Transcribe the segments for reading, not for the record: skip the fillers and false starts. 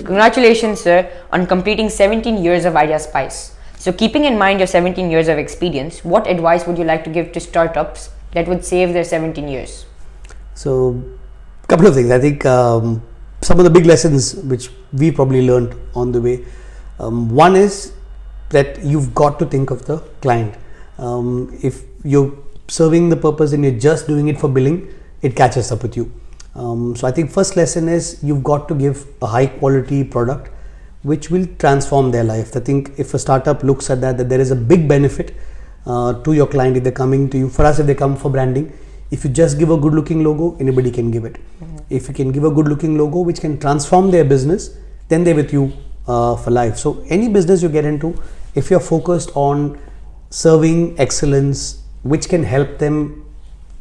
Congratulations, sir, on completing 17 years of Idea Spice. So keeping in mind your 17 years of experience, what advice would you like to give to startups that would save their 17 years? So, couple of things. I think some of the big lessons which we probably learned on the way. One is that you've got to think of the client. If you're serving the purpose and you're just doing it for billing, it catches up with you. So I think first lesson is you've got to give a high quality product which will transform their life. I think if a startup looks at that there is a big benefit to your client if they're coming to you. For us, if they come for branding, if you just give a good looking logo, anybody can give it. If you can give a good looking logo which can transform their business, then they're with you for life. So any business you get into, if you're focused on serving excellence which can help them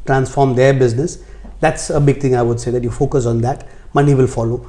transform their business, that's a big thing. I would say that you focus on that, money will follow.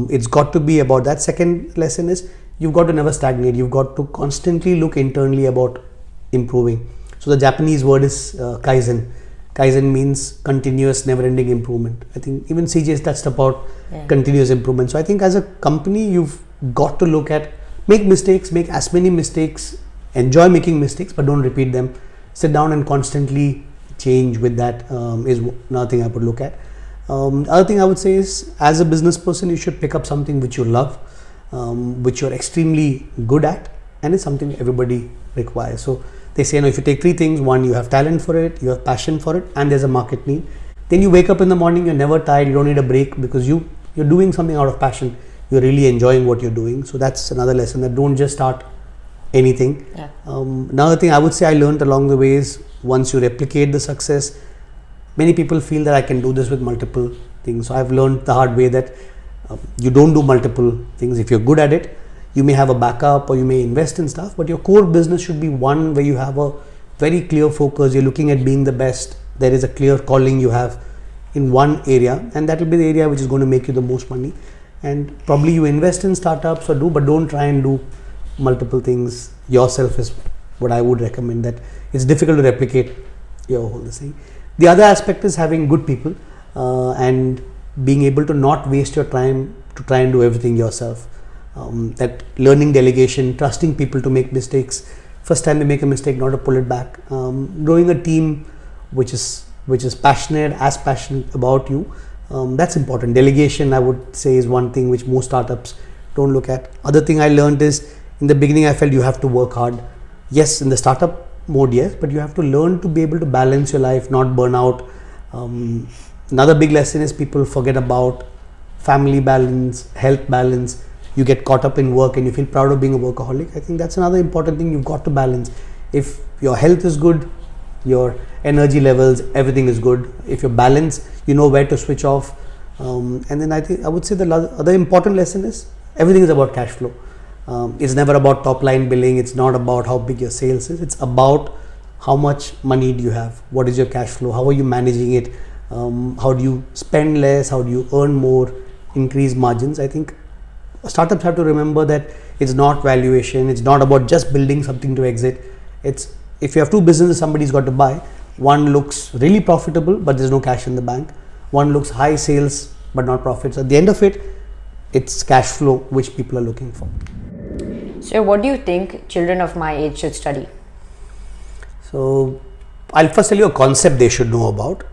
It's got to be about that. Second lesson is you've got to never stagnate. You've got to constantly look internally about improving. So the Japanese word is Kaizen. Kaizen means continuous, never-ending improvement. I think even CJ touched about continuous improvement. So I think as a company, you've got to look at, make mistakes, make as many mistakes, enjoy making mistakes, but don't repeat them. Sit down and constantly change with that is another thing I would look at. Other thing I would say is, as a business person, you should pick up something which you love, which you're extremely good at, and it's something everybody requires. So they say, if you take three things: one, you have talent for it, you have passion for it, and there's a market need. Then you wake up in the morning, you're never tired, you don't need a break because you're doing something out of passion. You're really enjoying what you're doing. So that's another lesson, that don't just start anything. Another thing I would say I learned along the way is, once you replicate the success, many people feel that I can do this with multiple things. So I've learned the hard way that you don't do multiple things. If you're good at it, you may have a backup or you may invest in stuff, but your core business should be one where you have a very clear focus. You're looking at being the best. There is a clear calling you have in one area, and that will be the area which is going to make you the most money. And probably you invest in startups but don't try and do multiple things yourself is what I would recommend. That it's difficult to replicate your whole thing. The other aspect is having good people and being able to not waste your time to try and do everything yourself. That learning delegation, trusting people to make mistakes. First time they make a mistake, not to pull it back. Growing a team which is passionate, as passionate about you. That's important. Delegation, I would say, is one thing which most startups don't look at. Other thing I learned is, in the beginning I felt you have to work hard. Yes, in the startup mode, yes, but you have to learn to be able to balance your life, not burn out. Another big lesson is people forget about family balance, health balance. You get caught up in work and you feel proud of being a workaholic. I think that's another important thing you've got to balance. If your health is good, your energy levels, everything is good. If you're balanced, you know where to switch off. And then I would say the other important lesson is, everything is about cash flow. It's never about top line billing. It's not about how big your sales is. It's about how much money do you have? What is your cash flow? How are you managing it? How do you spend less? How do you earn more? Increase margins? I think startups have to remember that it's not valuation. It's not about just building something to exit. It's, if you have two businesses somebody's got to buy, one looks really profitable but there's no cash in the bank. One looks high sales but not profits. At the end of it, it's cash flow which people are looking for. So what do you think children of my age should study? So I'll first tell you a concept they should know about.